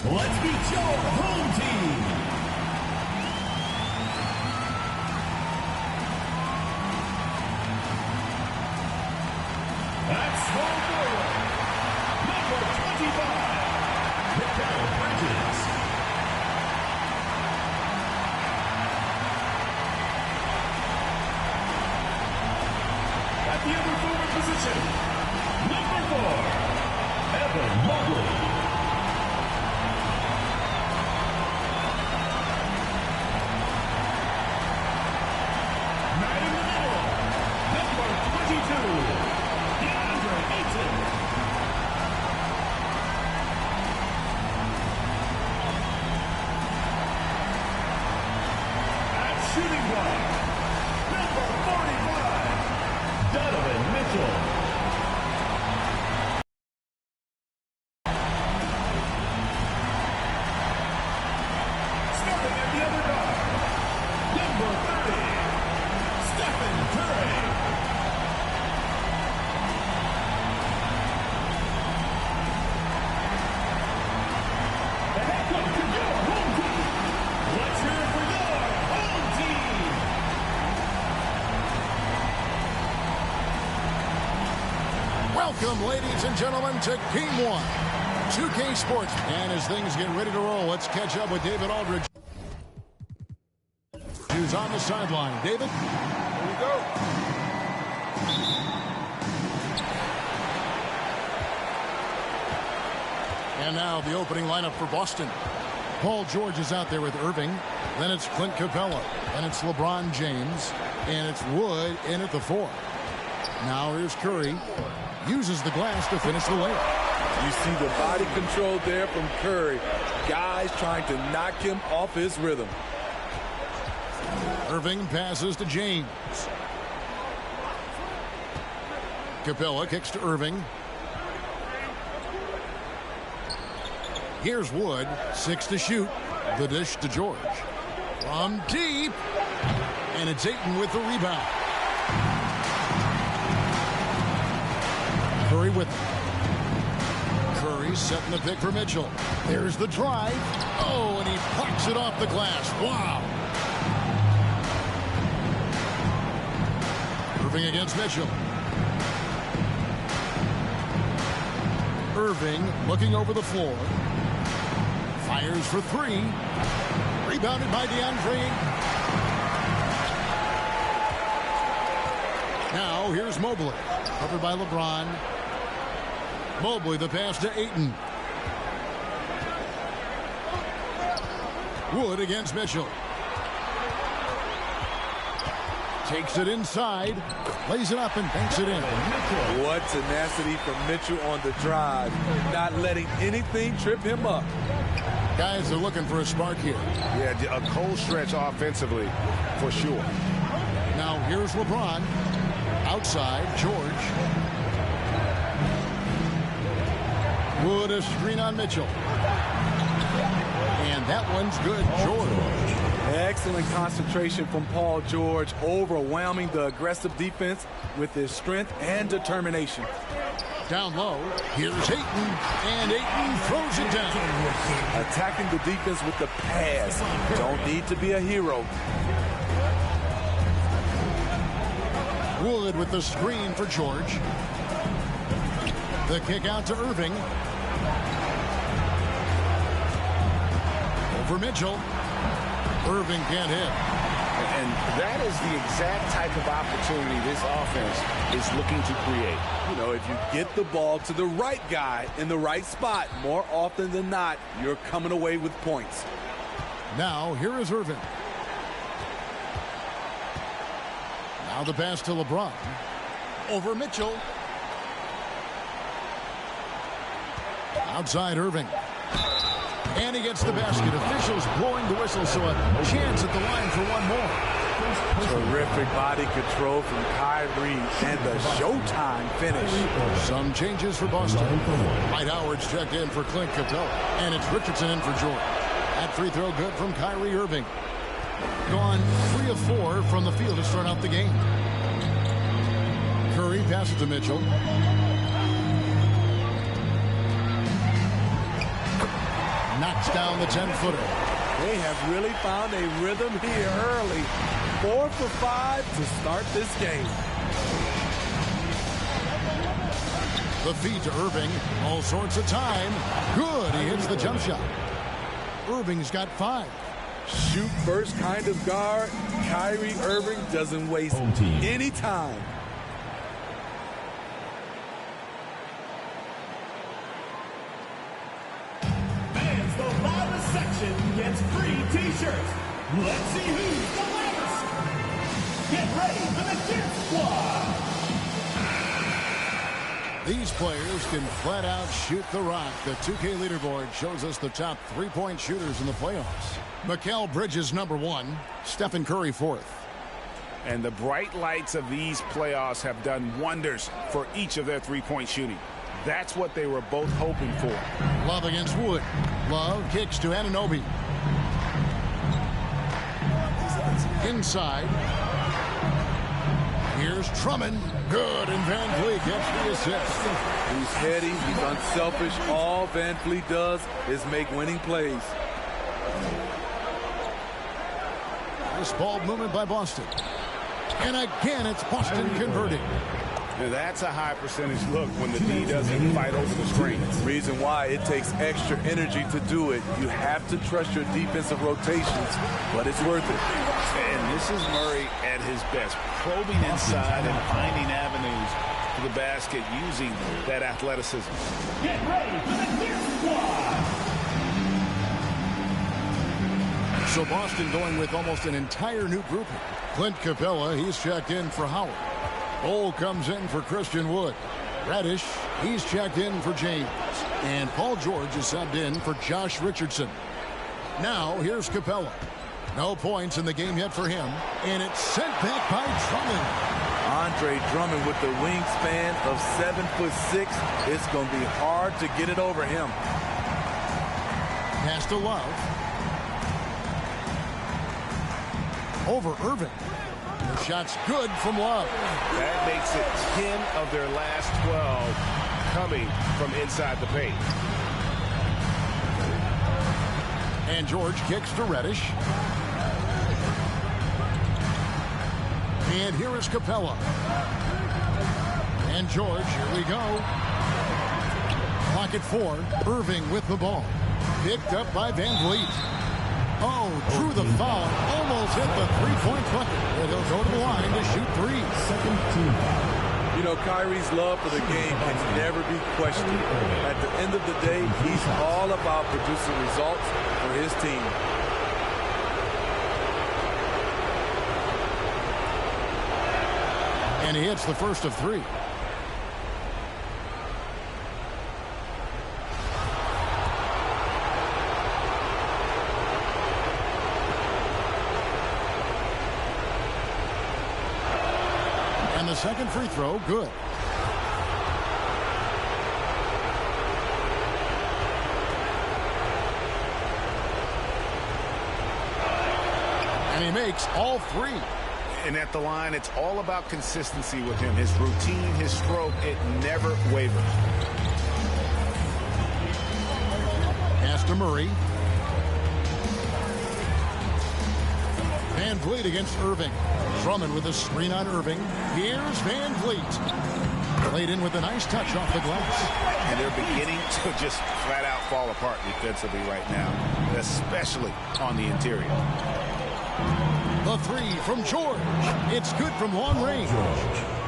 Let's meet your home team. That's small forward, number 25, Miguel Bridges. At the other forward position, number 4, Evan Mobley. Welcome, ladies and gentlemen, to Game 1. 2K Sports. And as things get ready to roll, let's catch up with David Aldridge, who's on the sideline. David? Here we go. And now the opening lineup for Boston. Paul George is out there with Irving. Then it's Clint Capella. Then it's LeBron James. And it's Wood in at the 4. Now here's Curry. Uses the glass to finish the layup. You see the body control there from Curry. Guys trying to knock him off his rhythm. Irving passes to James. Capella kicks to Irving. Here's Wood. 6 to shoot. The dish to George. From deep. And it's Ayton with the rebound. Curry with it. Curry setting the pick for Mitchell. There's the drive. Oh, and he plucks it off the glass. Wow. Irving against Mitchell. Irving looking over the floor. Fires for 3. Rebounded by DeAndre. Now here's Mobley. Covered by LeBron. Mobley, the pass to Ayton. Wood against Mitchell. Takes it inside. Lays it up and banks it in. What tenacity from Mitchell on the drive. Not letting anything trip him up. Guys are looking for a spark here. Yeah, a cold stretch offensively, for sure. Now here's LeBron. Outside, George. Wood a screen on Mitchell. And that one's good, George. Excellent concentration from Paul George, overwhelming the aggressive defense with his strength and determination. Down low, here's Ayton, and Ayton throws it down. Attacking the defense with the pass. Don't need to be a hero. Wood with the screen for George. The kick out to Irving. Over Mitchell. Irving can't hit. And that is the exact type of opportunity this offense is looking to create. You know, if you get the ball to the right guy in the right spot, more often than not, you're coming away with points. Now, here is Irving. Now the pass to LeBron. Over Mitchell. Outside Irving. And he gets the basket. Officials blowing the whistle, so a chance at the line for one more. Terrific body control from Kyrie and the showtime finish. Some changes for Boston. Dwight Howard's checked in for Clint Capella. And it's Richardson in for George. That free throw good from Kyrie Irving. Gone 3 of 4 from the field to start out the game. Curry passes to Mitchell. knocks down the 10-footer. They have really found a rhythm here early. 4 for 5 to start this game. The feed to Irving. All sorts of time. Good. He hits the jump shot. Irving's got 5. Shoot first kind of guard. Kyrie Irving doesn't waste any time. Fans, the loudest section gets free t-shirts. Let's see who's the loudest. Get ready for the Kids Squad. These players can flat out shoot the rock. The 2K leaderboard shows us the top 3-point shooters in the playoffs. Mikal Bridges, number 1. Stephen Curry, 4th. And the bright lights of these playoffs have done wonders for each of their three-point shooting. That's what they were both hoping for. Love against Wood. Love kicks to Anunoby. Inside. Here's Drummond. Good, and Van Vliet gets the assist. He's heady, he's unselfish. All Van Vliet does is make winning plays. This ball movement by Boston. And again, it's Boston converting. That's a high percentage look when the D doesn't fight over the screen. Reason why it takes extra energy to do it. You have to trust your defensive rotations, but it's worth it. And this is Murray at his best, probing inside and finding avenues to the basket using that athleticism. Get ready for the Kids Squad. So Boston going with almost an entire new group. Clint Capella, he's checked in for Howard. Cole comes in for Christian Wood. Reddish, he's checked in for James. And Paul George is subbed in for Josh Richardson. Now, here's Capella. No points in the game yet for him. And it's sent back by Drummond. Andre Drummond with the wingspan of 7'6". It's going to be hard to get it over him. Pass to Love. Over Irving. The shot's good from Love. That makes it 10 of their last 12 coming from inside the paint. And George kicks to Reddish. And here is Capella. And George, here we go. Clock at 4. Irving with the ball. Picked up by Van Vliet. Oh, drew the foul. Almost hit the three-point bucket. But he'll go to the line to shoot 3. You know, Kyrie's love for the game can never be questioned. At the end of the day, he's all about producing results for his team. And he hits the first of 3. And the second free throw, good. And he makes all 3. And at the line, it's all about consistency with him. His routine, his stroke, it never wavers. Pass to Murray. Van Vliet against Irving. Drummond with a screen on Irving. Here's Van Vliet. Played in with a nice touch off the glass. And they're beginning to just flat out fall apart defensively right now, especially on the interior. The 3 from George. It's good from long range.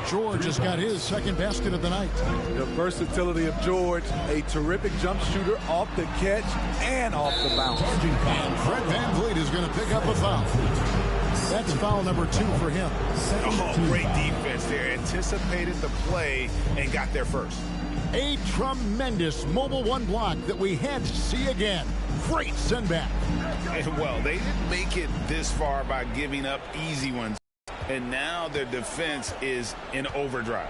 George has got his second basket of the night. The versatility of George, a terrific jump shooter off the catch and off the bounce. And Fred Van Vliet is going to pick up a foul. That's foul number 2 for him. Oh, great defense there. Anticipated the play and got there first. A tremendous mobile 1 block that we had to see again. Great send back. And well, they didn't make it this far by giving up easy ones. And now their defense is in overdrive.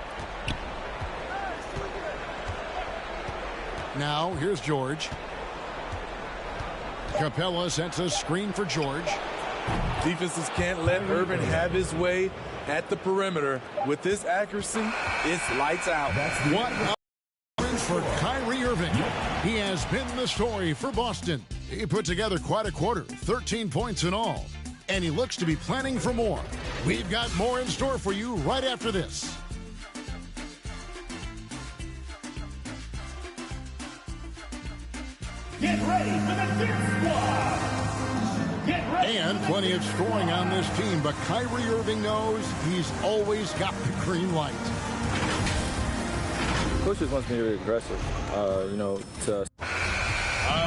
Now, here's George. Capella sets a screen for George. Defenses can't let Irving have his way at the perimeter. With this accuracy, it's lights out. What a for Kyrie Irving. He has been the story for Boston. He put together quite a quarter, 13 points in all, and he looks to be planning for more. We've got more in store for you right after this. Get ready for the Dip Squad. Get ready. And plenty of scoring on this team, but Kyrie Irving knows he's always got the green light. Coach just wants me to be aggressive,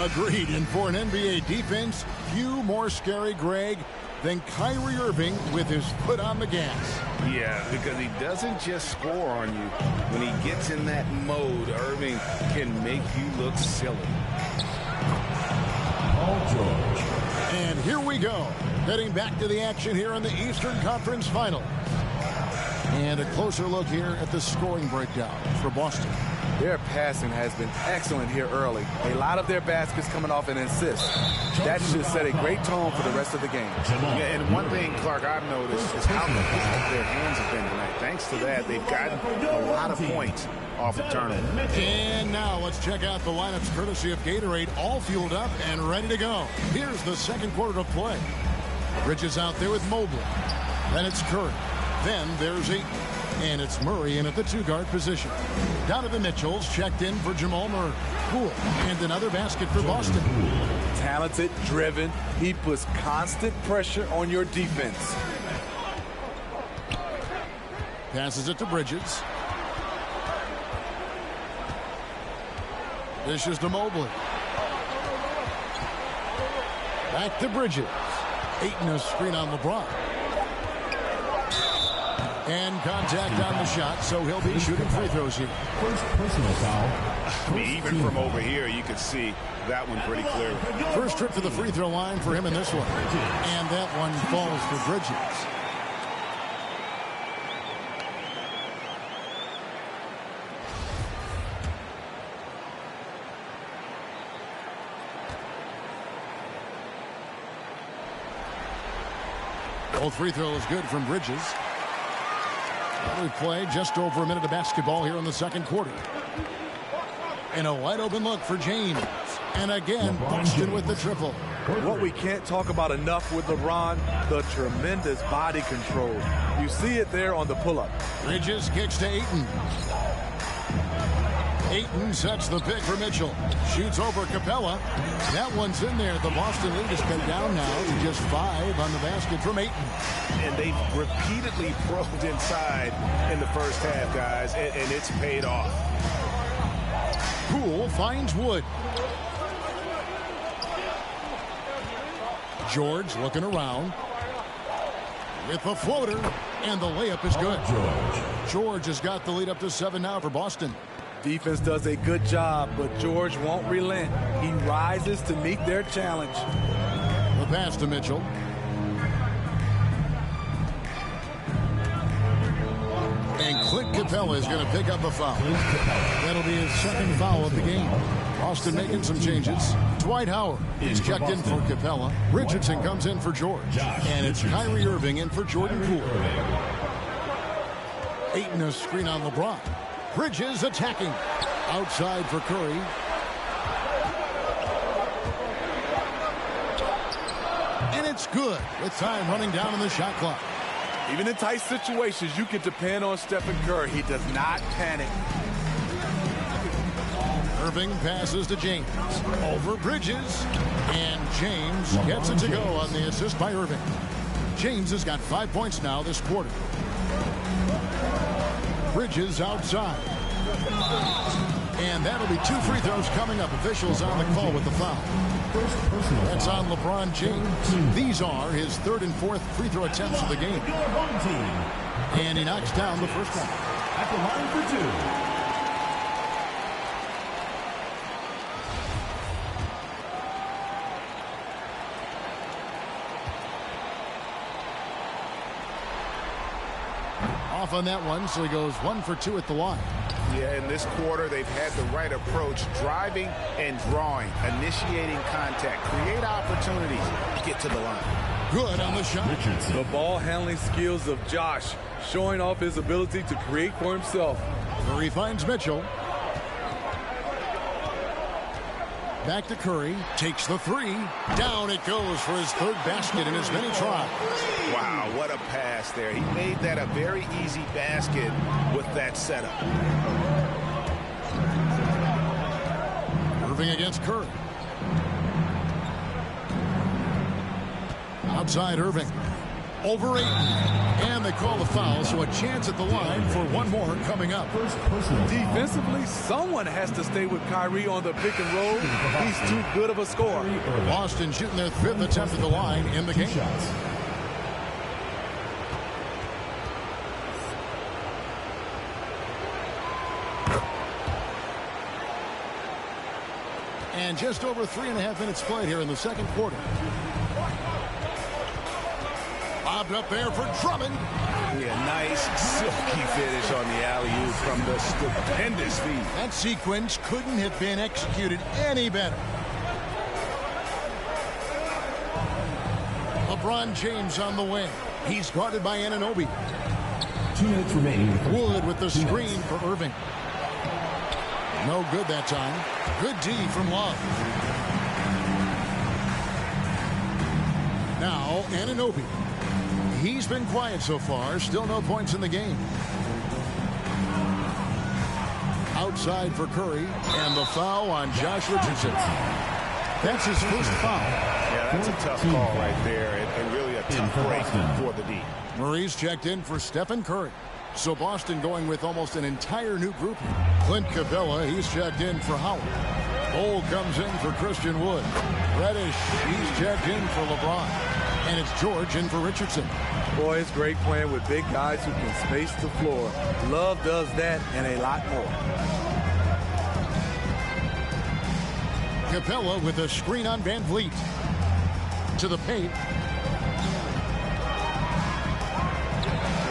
Agreed, and for an NBA defense, few more scary, Greg, than Kyrie Irving with his foot on the gas. Yeah, because he doesn't just score on you. When he gets in that mode, Irving can make you look silly. And here we go, heading back to the action here in the Eastern Conference Final. And a closer look here at the scoring breakdown for Boston. Their passing has been excellent here early. A lot of their baskets coming off an assist. That should set a great tone for the rest of the game. Yeah, and one thing, Clark, I've noticed is how consistent their hands have been tonight. Thanks to that, they've gotten a lot of points off the turnover. And now let's check out the lineups courtesy of Gatorade, all fueled up and ready to go. Here's the second quarter of play. Bridges out there with Mobley. Then it's Curry. Then there's Ayton. And it's Murray in at the two-guard position. Donovan Mitchell's checked in for Jamal Murray. Cool. And another basket for Boston. Talented, driven. He puts constant pressure on your defense. Passes it to Bridges. Dishes to Mobley. Back to Bridges. Ayton a screen on LeBron. And contact on the shot, so he'll be shooting free throws here. First personal foul. I mean, even from over here, you can see that one pretty clearly. First trip to the free throw line for him in this one. And that one falls for Bridges. Both free throws good from Bridges. We play just over a minute of basketball here in the second quarter. And a wide open look for James. And again, Boston with the triple. What we can't talk about enough with LeBron, the tremendous body control. You see it there on the pull-up. Bridges kicks to Ayton. Ayton sets the pick for Mitchell. Shoots over Capella. That one's in there. The Boston lead is cut down now to just 5 on the basket from Ayton. And they've repeatedly probed inside in the first half, guys, and it's paid off. Poole finds Wood. George looking around with the floater, and the layup is good. George has got the lead up to 7 now for Boston. Defense does a good job, but George won't relent. He rises to meet their challenge. The pass to Mitchell. And Clint Capella is going to pick up a foul. That'll be his second foul of the game. Boston making some changes. Dwight Howard is checked in for Capella. Richardson comes in for George. And it's Kyrie Irving in for Jordan Poole. Ayton a screen on LeBron. Bridges attacking. Outside for Curry. And it's good with time running down on the shot clock. Even in tight situations, you can depend on Stephen Curry. He does not panic. Irving passes to James. Over Bridges. And James gets it to go on the assist by Irving. James has got 5 points now this quarter. Bridges outside. And that'll be 2 free throws coming up. Officials on the call with the foul. That's on LeBron James. These are his 3rd and 4th free throw attempts of the game. And he knocks down the first one. At the line for 2. Off on that one, so he goes 1 for 2 at the line. Yeah, in this quarter, they've had the right approach, driving and drawing, initiating contact, create opportunities, get to the line. Good on the shot. The ball handling skills of Josh, showing off his ability to create for himself. Murray finds Mitchell. Back to Curry. Takes the three. Down it goes for his third basket in as many tries. Wow, what a pass there. He made that a very easy basket with that setup. Irving against Curry. Outside Irving. Over 8. And they call the foul, so a chance at the line for one more coming up. Defensively, someone has to stay with Kyrie on the pick and roll. He's too good of a scorer. Boston shooting their 5th attempt at the line in the game. And just over 3.5 minutes played here in the second quarter. Bobbed up there for Drummond. Yeah, nice silky finish on the alley-oop from the stupendous feed. That sequence couldn't have been executed any better. LeBron James on the wing. He's guarded by Anunoby. 2 minutes remaining. Wood with the screen for Irving. No good that time. Good D from Love. Now Anunoby. He's been quiet so far. Still no points in the game. Outside for Curry. And the foul on Josh Richardson. That's his first foul. Yeah, that's a tough call right there. And really a tough break for the D. Murray's checked in for Stephen Curry. So Boston going with almost an entire new group. Clint Capella, he's checked in for Howard. Cole comes in for Christian Wood. Reddish, he's checked in for LeBron. And it's George in for Richardson. Boy, it's great playing with big guys who can space the floor. Love does that and a lot more. Capella with a screen on Van Vliet. To the paint.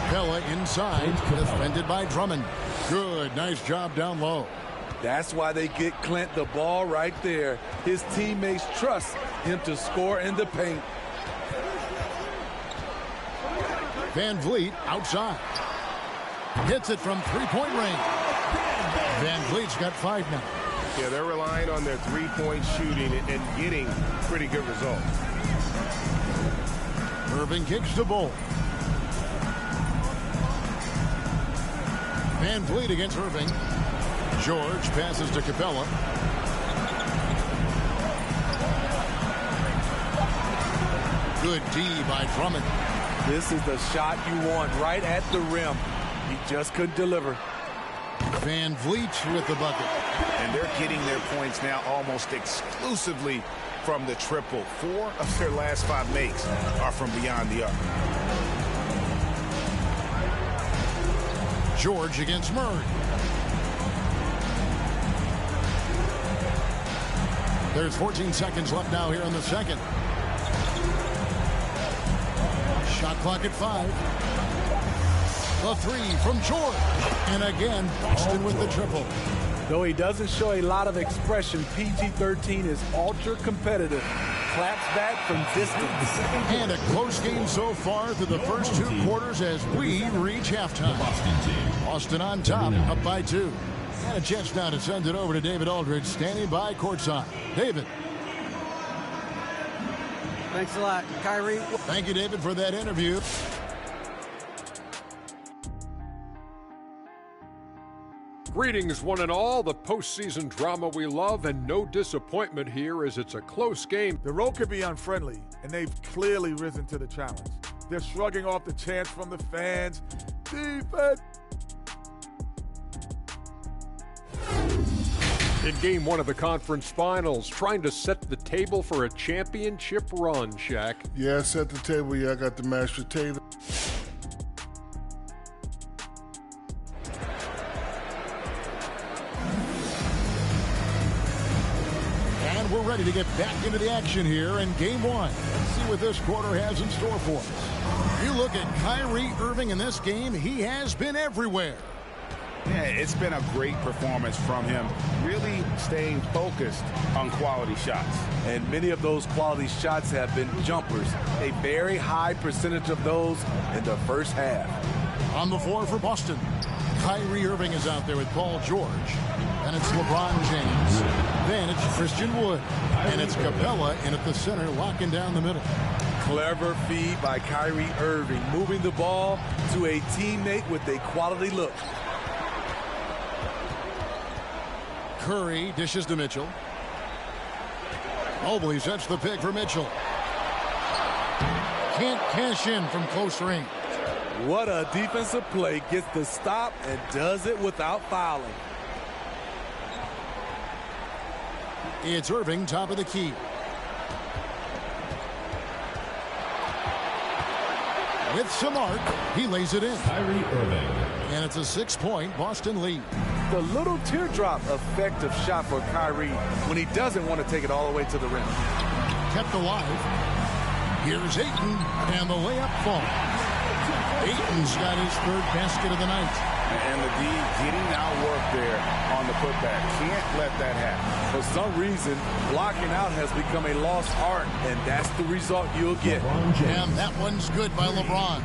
Capella inside, defended by Drummond. Good, nice job down low. That's why they get Clint the ball right there. His teammates trust him to score in the paint. Van Vliet outside. Hits it from three-point range. Van Vliet's got 5 now. Yeah, they're relying on their three-point shooting and getting pretty good results. Irving kicks to Bull. Van Vliet against Irving. George passes to Capella. Good D by Drummond. This is the shot you want right at the rim. He just couldn't deliver. Van Vliet with the bucket. And they're getting their points now almost exclusively from the triple. 4 of their last 5 makes are from beyond the arc. George against Murray. There's 14 seconds left now here in the second. Shot clock at 5. The 3 from George. And again, Boston with the triple. Though he doesn't show a lot of expression, PG-13 is ultra competitive. Claps back from distance. And a close game so far through the first 2 quarters as we reach halftime. Boston on top, up by 2. And a chance now to send it over to David Aldridge, standing by courtside. David. Thanks a lot, Kyrie. Thank you, David, for that interview. Greetings, one and all. The postseason drama we love, and no disappointment here as it's a close game. The road could be unfriendly, and they've clearly risen to the challenge. They're shrugging off the chants from the fans. Defense! In game 1 of the conference finals, trying to set the table for a championship run, Shaq. Yeah, I set the table. Yeah, I got the mashed potato. And we're ready to get back into the action here in game 1. Let's see what this quarter has in store for us. You look at Kyrie Irving in this game, he has been everywhere. Yeah, it's been a great performance from him, really staying focused on quality shots. And many of those quality shots have been jumpers. A very high percentage of those in the first half. On the floor for Boston, Kyrie Irving is out there with Paul George. And it's LeBron James. Then it's Christian Wood. And it's Capella in at the center, locking down the middle. Clever feed by Kyrie Irving, moving the ball to a teammate with a quality look. Curry dishes to Mitchell. Mobley sets the pick for Mitchell. Can't cash in from close range. What a defensive play. Gets the stop and does it without fouling. It's Irving, top of the key. With some arc, he lays it in. Kyrie Irving. And it's a 6-point Boston lead. The little teardrop effective shot for Kyrie when he doesn't want to take it all the way to the rim. Kept alive. Here's Ayton, and the layup falls. Ayton's got his third basket of the night. And the D getting outwork there on the putback. Can't let that happen. For some reason, blocking out has become a lost art, and that's the result you'll get. And that one's good by LeBron.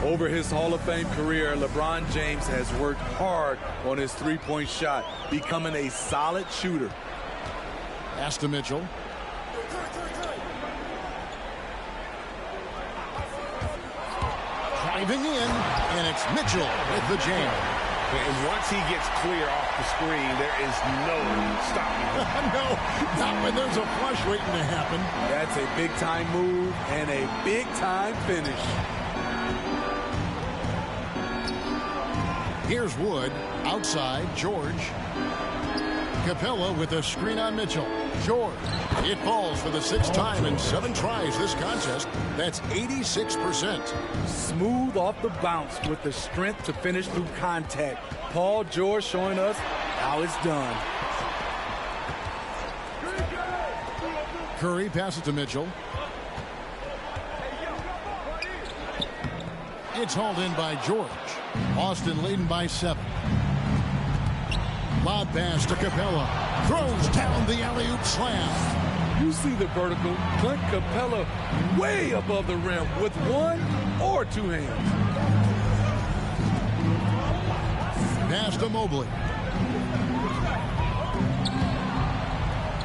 Over his Hall of Fame career, LeBron James has worked hard on his three-point shot, becoming a solid shooter. Pass to Mitchell. Driving in, and it's Mitchell with the jam. And once he gets clear off the screen, there is no stopping him. No, not when there's a flush waiting to happen. That's a big-time move and a big-time finish. Here's Wood. Outside, George. Capella with a screen on Mitchell. George. It falls for the 6th time in 7 tries this contest. That's 86%. Smooth off the bounce with the strength to finish through contact. Paul George showing us how it's done. Curry passes to Mitchell. It's hauled in by George. Boston leading by 7. Lob pass to Capella. Throws down the alley-oop slam. You see the vertical. Clint Capella way above the rim with 1 or 2 hands. Pass to Mobley.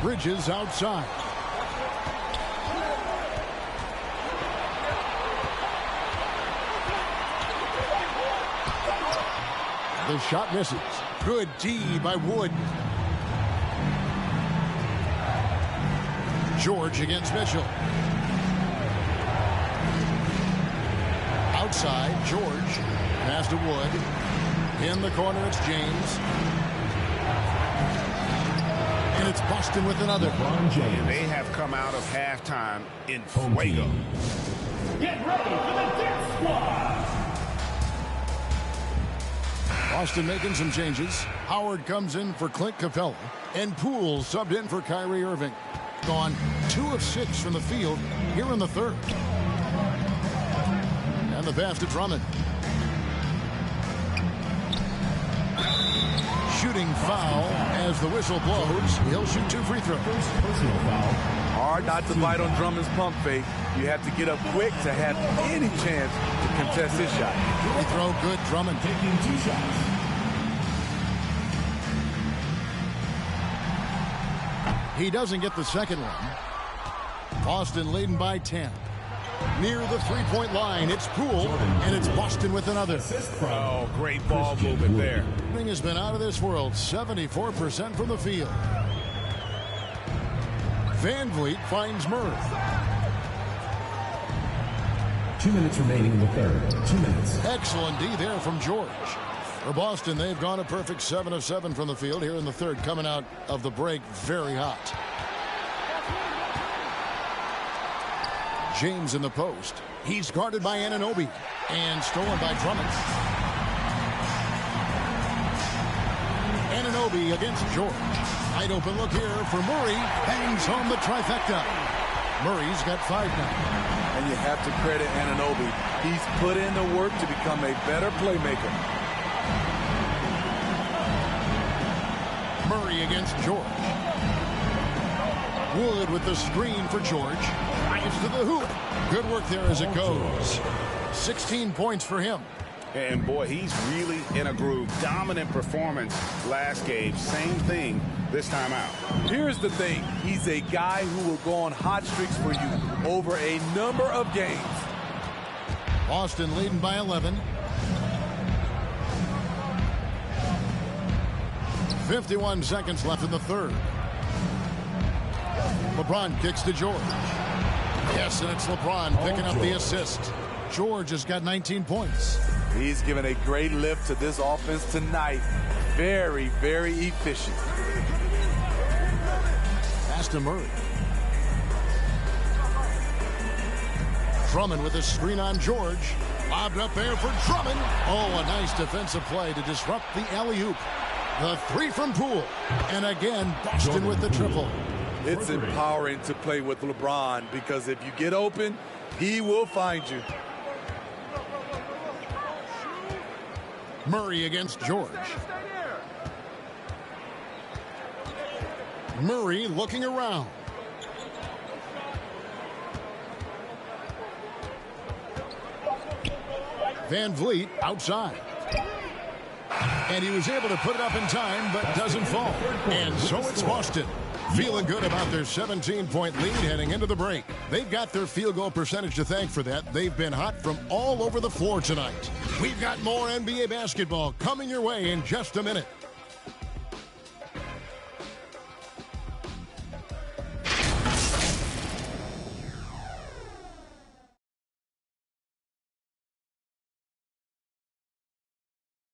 Bridges outside. The shot misses. Good D by Wood. George against Mitchell. Outside, George. Pass to Wood. In the corner, it's James. And it's Boston with another. They have come out of halftime in fuego. Get ready for the Death Squad. Boston making some changes. Howard comes in for Clint Capella. And Poole subbed in for Kyrie Irving. Gone 2 of 6 from the field here in the 3rd. And the pass to Drummond. Shooting foul as the whistle blows. He'll shoot 2 free throws. Personal foul. Hard not to bite on Drummond's pump fake. You have to get up quick to have any chance to contest his shot. Free throw good. Drummond Taking 2 shots. He doesn't get the second one. Boston leading by 10. Near the 3-point line, it's Poole, and it's Boston with another. Oh, great ball movement there. Irving has been out of this world, 74% from the field. Van Vliet finds Murray. 2 minutes remaining in the 3rd. 2 minutes. Excellent D there from George. For Boston, they've gone a perfect 7 of 7 from the field here in the 3rd, coming out of the break very hot. James in the post. He's guarded by Anunoby and stolen by Drummond. Anunoby against George. Wide open look here for Murray. Hangs home the trifecta. Murray's got 5 now. And you have to credit Anunoby. He's put in the work to become a better playmaker. Murray against George. Wood with the screen for George. Drives to the hoop. Good work there as it goes. 16 points for him. And boy, he's really in a groove. Dominant performance last game. Same thing this time out. Here's the thing. He's a guy who will go on hot streaks for you over a number of games. Boston leading by 11. 51 seconds left in the third. LeBron kicks to George. Yes, and it's LeBron picking up the assist. George has got 19 points. He's given a great lift to this offense tonight. Very, very efficient. Pass to Murray. Drummond with a screen on George. Lobbed up there for Drummond. Oh, a nice defensive play to disrupt the alley-oop. The three from Poole. And again, Boston with the triple. It's empowering to play with LeBron because if you get open, he will find you. Murray against George. Murray looking around. Van Vliet outside. And he was able to put it up in time, but doesn't fall. And so it's Boston. Feeling good about their 17-point lead heading into the break. They've got their field goal percentage to thank for that. They've been hot from all over the floor tonight. We've got more NBA basketball coming your way in just a minute.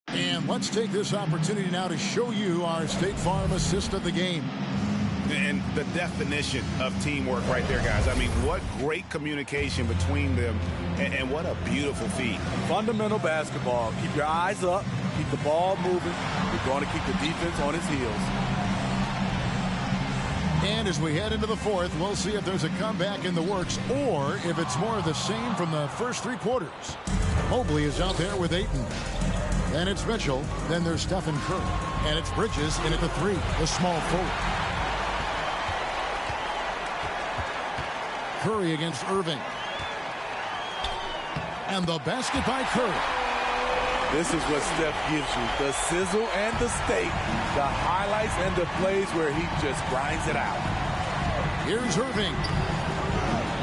And let's take this opportunity now to show you our State Farm assist of the game. And the definition of teamwork right there, guys. I mean, what great communication between them, and what a beautiful feat. Fundamental basketball. Keep your eyes up. Keep the ball moving. You're going to keep the defense on its heels. And as we head into the fourth, we'll see if there's a comeback in the works or if it's more of the same from the first three quarters. Mobley is out there with Ayton. Then it's Mitchell. Then there's Stephen Curry. And it's Bridges in at the three, the small forward. Curry against Irving. And the basket by Curry. This is what Steph gives you. The sizzle and the steak. The highlights and the plays where he just grinds it out. Here's Irving.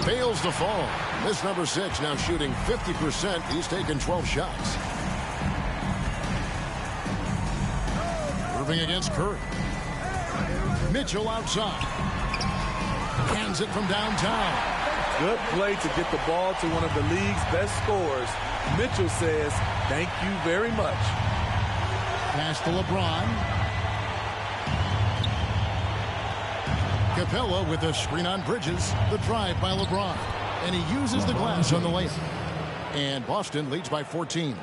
Fails to fall. This number 6 now shooting 50%. He's taken 12 shots. Irving against Curry. Mitchell outside. Hands it from downtown. Good play to get the ball to one of the league's best scorers. Mitchell says, thank you very much. Pass to LeBron. Capella with a screen on Bridges. The drive by LeBron. And he uses the glass on the layup. And Boston leads by 14.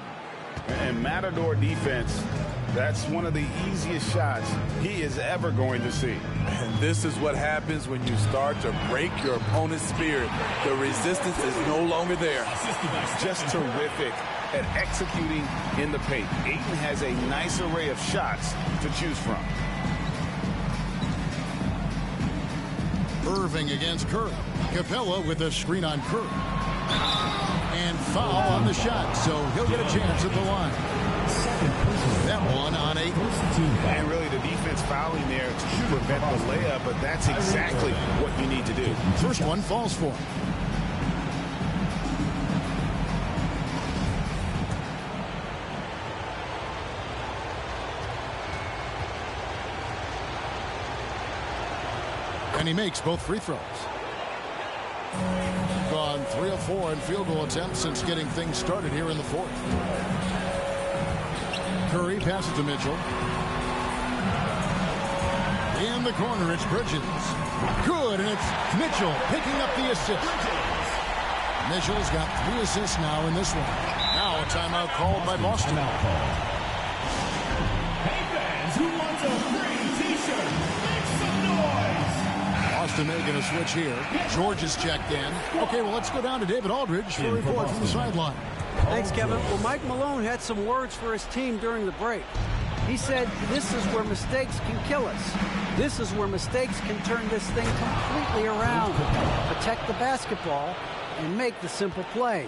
And Matador defense, that's one of the easiest shots he is ever going to see. And this is what happens when you start to break your opponent's spirit. The resistance is no longer there. Just terrific at executing in the paint. Ayton has a nice array of shots to choose from. Irving against Curry. Capella with a screen on Curry. And foul on the shot, so he'll get a chance at the line. That one on Ayton. And really the defense fouling there to prevent the layup, but that's exactly what you need to do. First one falls for him. And he makes both free throws. Gone 3 of 4 in field goal attempts since getting things started here in the fourth. Curry passes to Mitchell. In the corner, it's Bridges. Good, and it's Mitchell picking up the assist. Mitchell's got 3 assists now in this one. Now a timeout called by Boston. Hey fans, who wants a free t-shirt? Make some noise! Boston making a switch here. George is checked in. Okay, well, let's go down to David Aldridge for a report from the sideline. Thanks, Kevin. Well, Mike Malone had some words for his team during the break. He said, this is where mistakes can kill us. This is where mistakes can turn this thing completely around. Protect the basketball and make the simple play.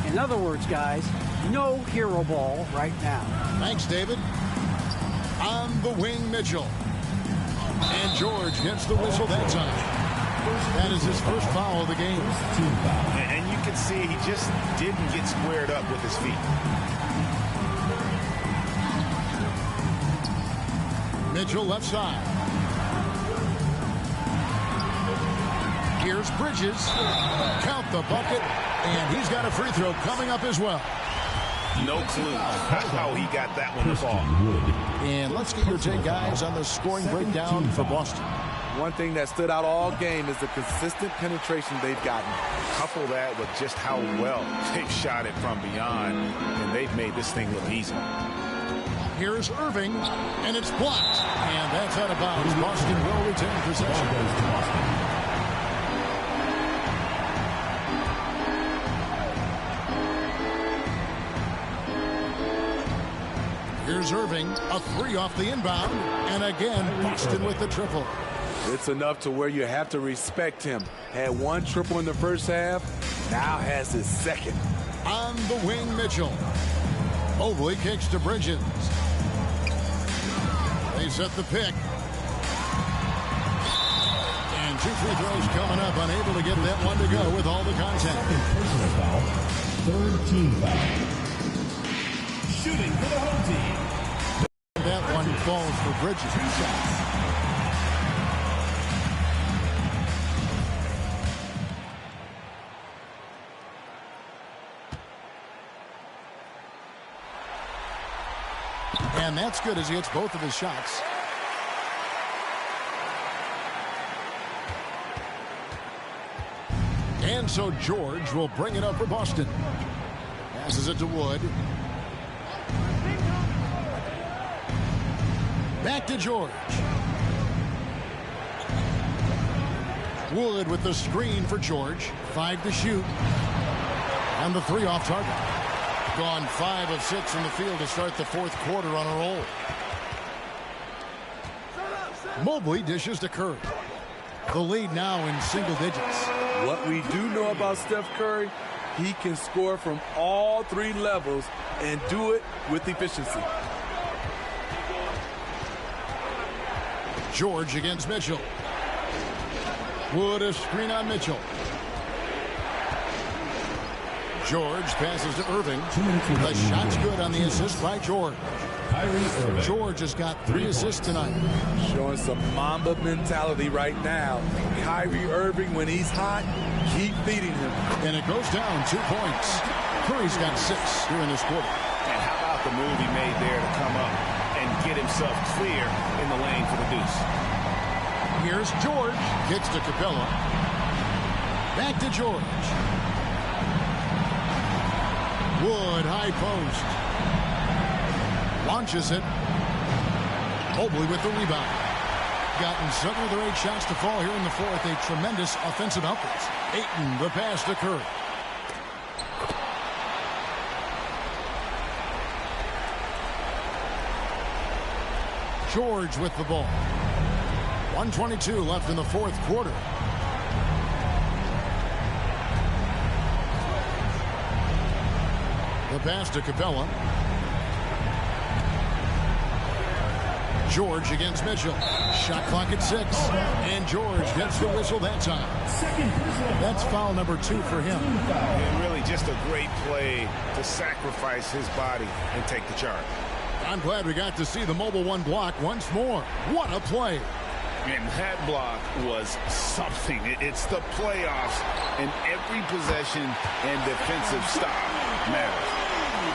In other words, guys, no hero ball right now. Thanks, David. On the wing, Mitchell. And George gets the whistle that time. That is his first foul of the game. And you can see he just didn't get squared up with his feet. Mitchell left side. Here's Bridges. Count the bucket. And he's got a free throw coming up as well. No clue how he got that one to fall. And let's get your take, guys, on the scoring breakdown for Boston. One thing that stood out all game is the consistent penetration they've gotten. Couple that with just how well they've shot it from beyond, and they've made this thing look easy. Here's Irving, and it's blocked. And that's out of bounds. Boston will retain possession. Here's Irving, a three off the inbound, and again, Boston with the triple. It's enough to where you have to respect him. Had one triple in the first half, now has his second. On the wing, Mitchell. Mobley kicks to Bridges. They set the pick. And 2 free throws coming up, unable to get that one to go with all the contact. Personal foul, third team foul. Shooting for the home team. That one falls for Bridges. 2 shots. And that's good as he hits both of his shots. And so George will bring it up for Boston. Passes it to Wood. Back to George. Wood with the screen for George. 5 to shoot. And the 3 off target. Gone 5 of 6 in the field to start the fourth quarter on a roll. Mobley dishes to Curry. The lead now in single digits. What we do know about Steph Curry, he can score from all 3 levels and do it with efficiency. George against Mitchell. Wood a screen on Mitchell. George passes to Irving. The shot's good on the assist by George. George has got 3 assists tonight. Showing some Mamba mentality right now. Kyrie Irving, when he's hot, keep feeding him. And it goes down 2 points. Curry's got 6 here in this quarter. And how about the move he made there to come up and get himself clear in the lane for the deuce. Here's George. Kicks to Capella. Back to George. Wood, high post. Launches it. Mobley with the rebound. Gotten 7 of their 8 shots to fall here in the fourth. A tremendous offensive output. Ayton, the pass to Curry. George with the ball. 1:22 left in the fourth quarter. The pass to Capella. George against Mitchell. Shot clock at 6. And George gets the whistle that time. That's foul number 2 for him. And really just a great play to sacrifice his body and take the charge. I'm glad we got to see the Mobile One block once more. What a play. And that block was something. It's the playoffs, and every possession and defensive stop matters.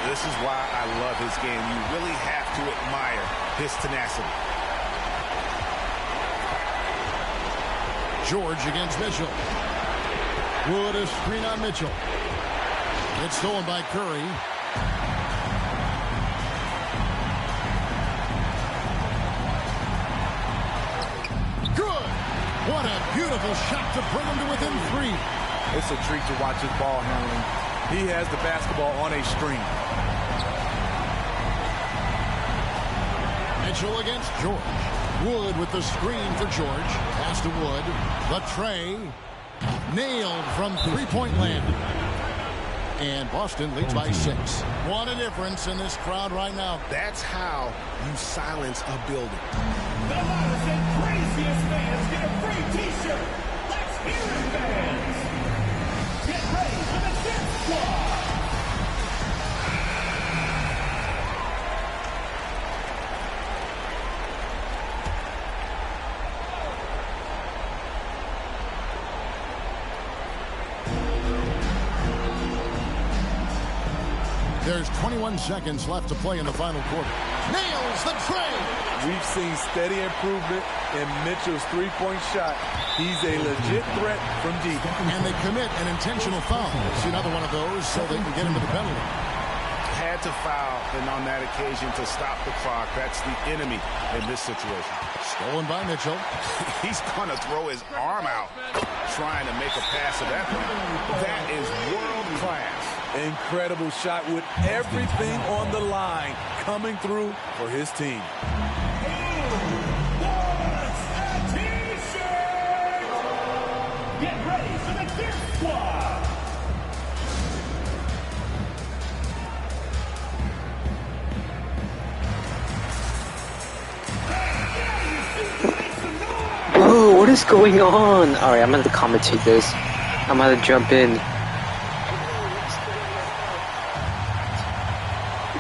This is why I love his game. You really have to admire his tenacity. George against Mitchell. Wood a screen on Mitchell. It's stolen by Curry. Good. What a beautiful shot to bring him to within 3. It's a treat to watch his ball handling. He has the basketball on a string. Mitchell against George. Wood with the screen for George. Pass to Wood. The tray. Nailed from three-point land. And Boston leads by 6. What a difference in this crowd right now. That's how you silence a building. The loudest and craziest fans get a free T-shirt. Let's hear it, fans. Get ready for the Dip Squad. There's 21 seconds left to play in the final quarter. Nails the tray. We've seen steady improvement in Mitchell's three-point shot. He's a legit threat from deep. And they commit an intentional foul. See another one of those so they can get into the penalty. Had to foul, and on that occasion to stop the clock. That's the enemy in this situation. Stolen by Mitchell. He's going to throw his arm out trying to make a pass of that point. That is world class. Incredible shot with everything on the line coming through for his team. What's a T-shirt? Get ready for the Dip Squad. Bro, what is going on? Alright, I'm gonna commentate this. I'm gonna jump in.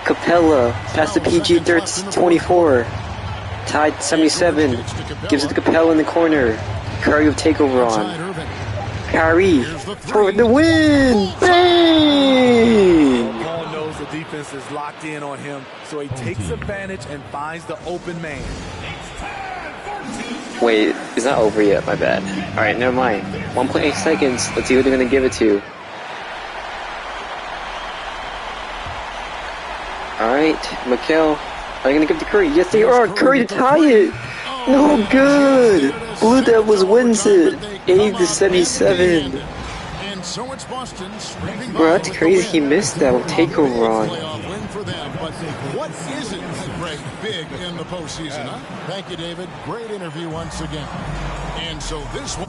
Capella, past the PG 24. Tied 77. Gives it to Capella in the corner. Curry will take over on. Kyrie for the win! Bang! Paul knows the defense is locked in on him, so he takes advantage and finds the open man. Wait, it's not over yet, my bad. Alright, never mind. 1.8 seconds. Let's see who they're gonna give it to. Alright, Mikel. Are they gonna give it to Curry? Yes, they are! Curry to tie it! No good! Blue Devils wins it! 80-77. And so it's Boston scraping by. Bro, that's crazy. He missed that takeover on. Playoff win for them, but what isn't great big in the postseason, huh? Thank you, David. Great interview once again. And so this one.